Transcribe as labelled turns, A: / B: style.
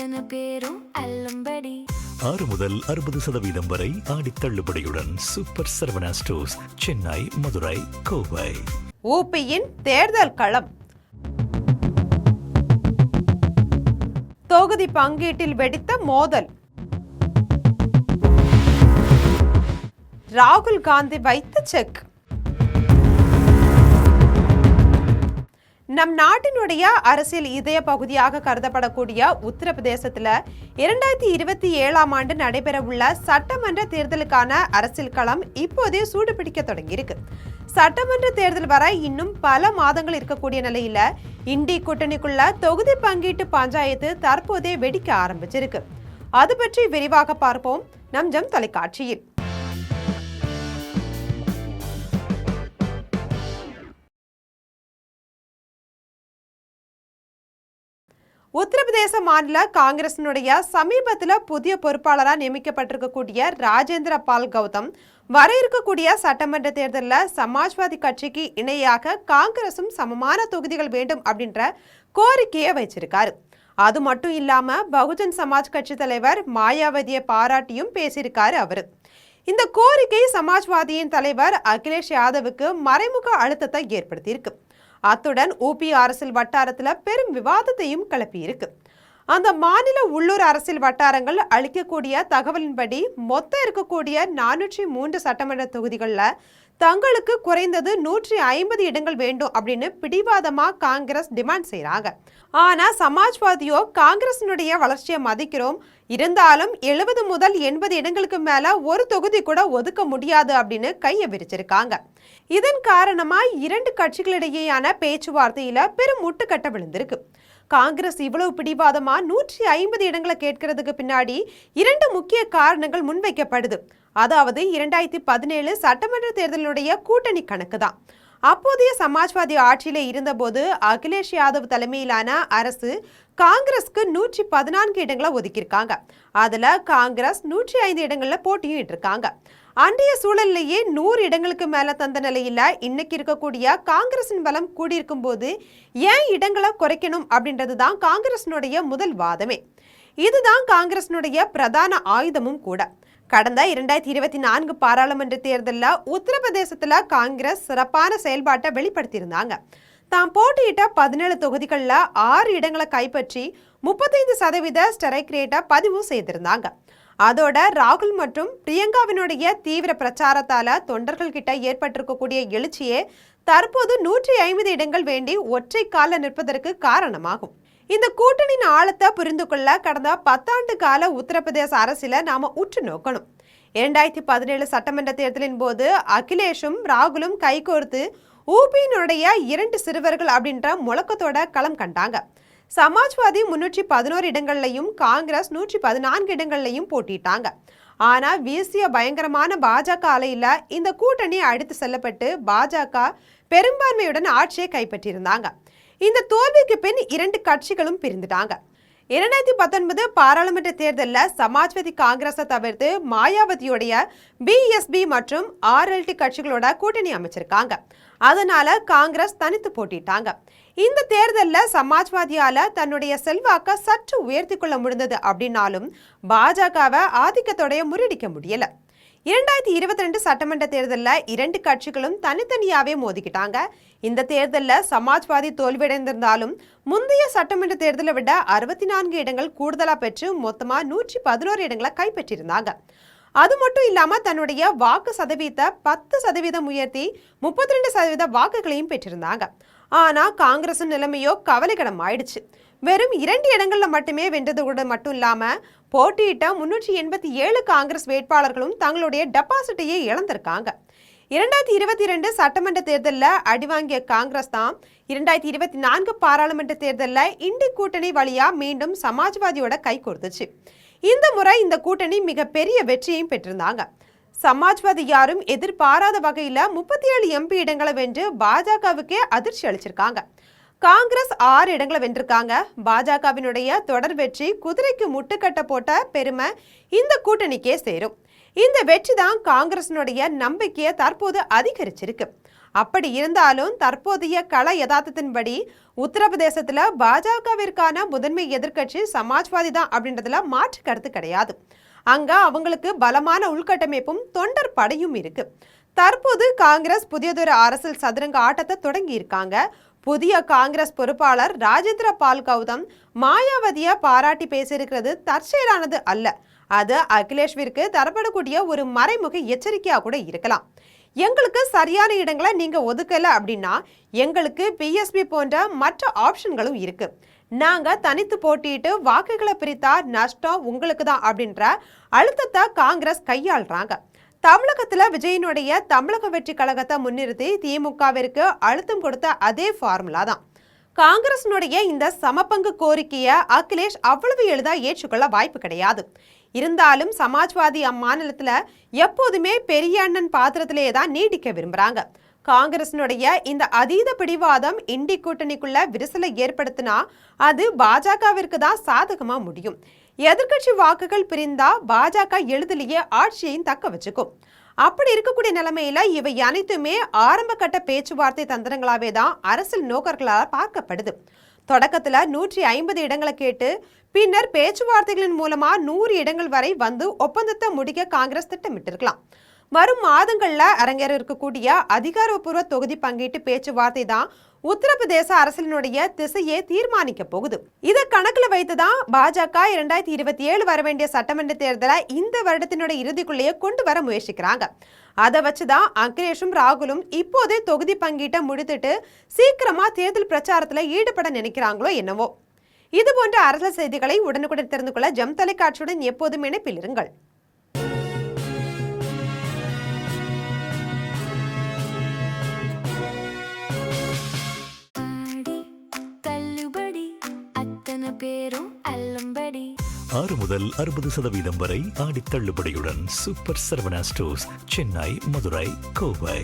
A: அத்தனை பேரும் அல்லம்படி
B: 6 முதல் 60% வரை ஆடி தள்ளுபடியுடன் சூப்பர் சரவணா ஸ்டோர்ஸ், சென்னை, மதுரை, கோவை.
C: ஊபியின் தேர்தல் களம். தொகுதி பங்கீட்டில் வெடித்த மோதல். ராகுல் காந்தி வைத்த செக். நம் நாட்டினுடைய அரசியல் இதய பகுதியாக கருதப்படக்கூடிய உத்தரப்பிரதேசத்துல 2027ஆம் ஆண்டு நடைபெறவுள்ள சட்டமன்ற தேர்தலுக்கான அரசியல் களம் இப்போதே சூடுபிடிக்க தொடங்கியிருக்கு. சட்டமன்ற தேர்தல் வர இன்னும் பல மாதங்கள் இருக்கக்கூடிய நிலையில இண்டி கூட்டணிக்குள்ள தொகுதி பங்கீட்டு பஞ்சாயத்து தற்போதே வெடிக்க ஆரம்பிச்சிருக்கு. அது பற்றி விரிவாக பார்ப்போம் நம் ஜம் தொலைக்காட்சியில். உத்தரப்பிரதேச மாநில காங்கிரசினுடைய சமீபத்தில் புதிய பொறுப்பாளராக நியமிக்கப்பட்டிருக்கக்கூடிய ராஜேந்திர பால் கௌதம் வர இருக்கக்கூடிய சட்டமன்ற தேர்தலில் சமாஜ்வாதி கட்சிக்கு இணையாக காங்கிரசும் சமமான தொகுதிகள் வேண்டும் அப்படின்ற கோரிக்கையை வச்சிருக்காரு. அது மட்டும் இல்லாம பகுஜன் சமாஜ் கட்சி தலைவர் மாயாவதியை பாராட்டியும் பேசியிருக்காரு அவரு. இந்த கோரிக்கை சமாஜ்வாதியின் தலைவர் அகிலேஷ் யாதவுக்கு மறைமுக அழுத்தத்தை ஏற்படுத்தியிருக்கு. அத்துடன் ஊபி அரசியல் வட்டாரத்துல பெரும் விவாதத்தையும் கிளப்பியிருக்கு. அந்த மாநில உள்ளூர் அரசியல் வட்டாரங்கள் அளிக்கக்கூடிய தகவலின்படி மொத்தம் இருக்கக்கூடிய 403 சட்டமன்ற தொகுதிகள்ல தங்களுக்கு குறைந்தது 150 இடங்கள் வேண்டும் அப்படின்னு பிடிவாதமா காங்கிரஸ் டிமாண்ட் செய்யறாங்க. ஆனா சமாஜ்வாதியோ காங்கிரசினுடைய வளர்ச்சியை மதிக்கிறோம், இருந்தாலும் 70 முதல் 80 இடங்களுக்கு மேல ஒரு தொகுதி கூட ஒதுக்க முடியாது அப்படின்னு கையை விரிச்சிருக்காங்க. இதன் காரணமா இரண்டு கட்சிகளிடையேயான பேச்சுவார்த்தையில பெரும் முட்டுக்கட்ட விழுந்திருக்கு. காங்கிரஸ் இவ்வளவு பிடிவாதமா 150 இடங்களை கேட்கறதுக்கு பின்னாடி இரண்டு முக்கிய காரணங்கள் முன்வைக்கப்படுது. அதாவது 2017 சட்டமன்ற தேர்தலுடைய கூட்டணி கணக்கு தான். அப்போதைய சமாஜ்வாதி ஆட்சியில இருந்தபோது அகிலேஷ் யாதவ் தலைமையிலான அரசு காங்கிரஸ்க்கு 114 இடங்களை ஒதுக்கியிருக்காங்க. அதுல காங்கிரஸ் 105 இடங்கள்ல போட்டியிட்டு இருக்காங்க. அன்றைய சூழலிலேயே 100 இடங்களுக்கு மேல தந்த நிலையில இன்னைக்கு இருக்கக்கூடிய காங்கிரசின் பலம் கூடியிருக்கும் போது ஏன் இடங்களை குறைக்கணும் அப்படின்றதுதான் காங்கிரசினுடைய முதல் வாதமே. இதுதான் காங்கிரசினுடைய பிரதான ஆயுதமும் கூட. கடந்த 2024 பாராளுமன்ற தேர்தலில் உத்தரப்பிரதேசத்துல காங்கிரஸ் சிறப்பான செயல்பாட்டை வெளிப்படுத்தியிருந்தாங்க. தாம் போட்டியிட்ட 17 தொகுதிகளில் 6 இடங்களை கைப்பற்றி 35% ஸ்ட்ரைக் ரேட்டை பதிவு செய்திருந்தாங்க. அதோட ராகுல் மற்றும் பிரியங்காவினுடைய தீவிர பிரச்சாரத்தால தொண்டர்கள் கிட்ட ஏற்பட்டிருக்கக்கூடிய எழுச்சியே தற்போது 150 இடங்கள் வேண்டி ஒற்றை கால நிற்பதற்கு காரணமாகும். இந்த கூட்டணியின் ஆழத்தை புரிந்து கொள்ள கடந்த 10 ஆண்டு கால உத்தரப்பிரதேச அரசியல நாம உற்று நோக்கணும். 2017 சட்டமன்ற தேர்தலின் போது அகிலேஷும் ராகுலும் கைகோர்த்து ஊபியினுடைய 2 சிறுவர்கள் அப்படின்ற முழக்கத்தோட களம் கண்டாங்க. சமாஜ்வாதி 311 இடங்கள்லையும் காங்கிரஸ் 114 இடங்கள்லையும் போட்டிட்டாங்க. ஆனா வீசிய பயங்கரமான பாஜக அலையில இந்த கூட்டணி அடித்து செல்லப்பட்டு பாஜக பெரும்பான்மையுடன் ஆட்சியை கைப்பற்றியிருந்தாங்க. இந்த தோல்விக்கு பின் 2 கட்சிகளும் பிரிந்துட்டாங்க. 2019 பாராளுமன்ற தேர்தலில் சமாஜ்வாதி காங்கிரஸை தவிர்த்து மாயாவதியுடைய பிஎஸ்பி மற்றும் ஆர்எல்டி கட்சிகளோட கூட்டணி அமைச்சிருக்காங்க. அதனால காங்கிரஸ் தனித்து போட்டிட்டாங்க. இந்த தேர்தலில் சமாஜ்வாதியால தன்னுடைய செல்வாக்க சற்று உயர்த்தி கொள்ள முடிந்தது அப்படின்னாலும் பாஜகவை ஆதிக்கத்தோடைய முறியடிக்க முடியல. 2022 சட்டமன்ற தேர்தலில் 2 கட்சிகளும் தனித்தனியாவே மோதிக்கிட்டாங்க. இந்த தேர்தலில் சமாஜ்வாதி தோல்வியடைந்திருந்தாலும் முந்தைய சட்டமன்ற தேர்தலை விட 64 இடங்கள் கூடுதலா பெற்று மொத்தமா 111 இடங்களை கைப்பற்றியிருந்தாங்க. அது மட்டும் இல்லாம தன்னுடைய வாக்கு சதவீதத்தை 10% உயர்த்தி 32% வாக்குகளையும் பெற்றிருந்தாங்க. ஆனா காங்கிரசின் நிலைமையோ கவலைக்கிடம் ஆயிடுச்சு. வெறும் 2 இடங்கள்ல மட்டுமே வென்றதோடு மட்டும் இல்லாம போட்டியிட்ட 387 காங்கிரஸ் வேட்பாளர்களும் தங்களுடைய டெபாசிட்டையே இழந்திருக்காங்க. 2022 சட்டமன்ற தேர்தலில் அடிவாங்கிய காங்கிரஸ் தான் 2024 பாராளுமன்ற தேர்தலில் இண்டி கூட்டணி வழியா மீண்டும் சமாஜ்வாதியோட கை கோர்த்துச்சு. இந்த முறை இந்த கூட்டணி மிகப்பெரிய வெற்றியையும் பெற்றிருந்தாங்க. சமாஜ்வாதி யாரும் எதிர்பாராத வகையில 37 எம்பி இடங்களை வென்று பாஜகவுக்கே அதிர்ச்சி அளிச்சிருக்காங்க. காங்கிரஸ் 6 இடங்களை வென்றிருக்காங்க. பாஜகவினுடைய தொடர் வெற்றி குதிரைக்கு முட்டுக்கட்ட போட்ட பெருமை இந்த கூட்டணிக்கே சேரும். இந்த வெற்றி தான் காங்கிரசினுடைய நம்பிக்கையை தற்போது அதிகரிச்சிருக்கு. அப்படி இருந்தாலும் தற்போதைய கள யதார்த்தத்தின்படி உத்தரப்பிரதேசத்துல பாஜகவிற்கான முதன்மை எதிர்க்கட்சி சமாஜ்வாதி தான் அப்படின்றதுல மாற்று கருத்து கிடையாது. அங்க அவங்களுக்கு பலமான உள்கட்டமைப்பும் தொண்டர் படையும் இருக்கு. தற்போது காங்கிரஸ் புதியதொரு அரசியல் சதுரங்க ஆட்டத்தை தொடங்கி இருக்காங்க. புதிய காங்கிரஸ் பொறுப்பாளர் ராஜேந்திர பால் கௌதம் மாயாவதியை பாராட்டி பேசியிருக்கிறது தற்செயலானது அல்ல. அது அகிலேஷ்விற்கு தரப்படக்கூடிய ஒரு மறைமுக எச்சரிக்கையா கூட இருக்கலாம். எங்களுக்கு சரியான இடங்களை நீங்க ஒதுக்கல அப்படின்னா எங்களுக்கு பிஎஸ்பி போன்ற மற்ற ஆப்ஷன்களும் இருக்கு. நாங்க தனித்து போட்டிட்டு வாக்குகளை பிரித்தா நஷ்டம் உங்களுக்கு தான் அப்படின்ற அழுத்தத்தை காங்கிரஸ் கையாளுறாங்க. தமிழகத்துல விஜயனுடைய தமிழக வெற்றி கழகத்தை முன்னிறுத்தி திமுகவிற்கு அழுத்தம் கொடுத்த அதே ஃபார்முலா தான். காங்கிரசினுடைய இந்த சமபங்கு கோரிக்கையை அகிலேஷ் அவ்வளவு எளிதா ஏற்றுக்கொள்ள வாய்ப்பு கிடையாது. இருந்தாலும் சமாஜ்வாதி அம்மாநிலத்துல எப்போதுமே பெரிய அண்ணன் பாத்திரத்திலேயே தான் நீடிக்க விரும்புறாங்க. காங்கிரசினுடைய இந்த அதீத பிடிவாதம் இண்டி கூட்டணிக்குள்ள விரிசலை ஏற்படுத்தினா அது பாஜகவிற்கு தான் சாதகமா முடியும். எதிர்கட்சி வாக்குகள் பிரிந்தா பாஜக எளிதிலேயே ஆட்சியையும் தக்க வச்சுக்கும். அப்படி இருக்கக்கூடிய நிலைமையில இவை அனைத்துமே ஆரம்ப கட்ட பேச்சுவார்த்தை தந்திரங்களாவே தான் அரசியல் நோக்கர்களால் பார்க்கப்படுது. தொடக்கத்துல 150 இடங்களை கேட்டு பின்னர் பேச்சுவார்த்தைகளின் மூலமா 100 இடங்கள் வரை வந்து ஒப்பந்தத்தை முடிக்க காங்கிரஸ் திட்டமிட்டிருக்கலாம். வரும் மாதங்கள்ல அரங்கேற இருக்கக்கூடிய அதிகாரப்பூர்வ தொகுதி பங்கீட்டு பேச்சுவார்த்தை தான் உத்தரப்பிரதேச அரசியலினுடைய திசையை தீர்மானிக்க போகுது. இதை கணக்குல வைத்துதான் பாஜக 2027 வர வேண்டிய சட்டமன்ற தேர்தலை இந்த வருடத்தினுடைய இறுதிக்குள்ளேயே கொண்டு வர முயற்சிக்கிறாங்க. அதை வச்சுதான் அகிலேஷும் ராகுலும் இப்போதே தொகுதி பங்கீட்டை முடித்துட்டு சீக்கிரமா தேர்தல் பிரச்சாரத்துல ஈடுபட நினைக்கிறாங்களோ என்னவோ. இது போன்ற அரசியல் செய்திகளை உடனுக்குடன் தெரிந்து கொள்ள ஜெம் தொலைக்காட்சியுடன் எப்போதும் இணைப்பில் இருங்கள்.
A: பேரும் அல்லும்படி
B: 6 முதல் 60% வரை ஆடி தள்ளுபடியுடன் சூப்பர் சரவணா ஸ்டோர்ஸ், சென்னை, மதுரை, கோவை.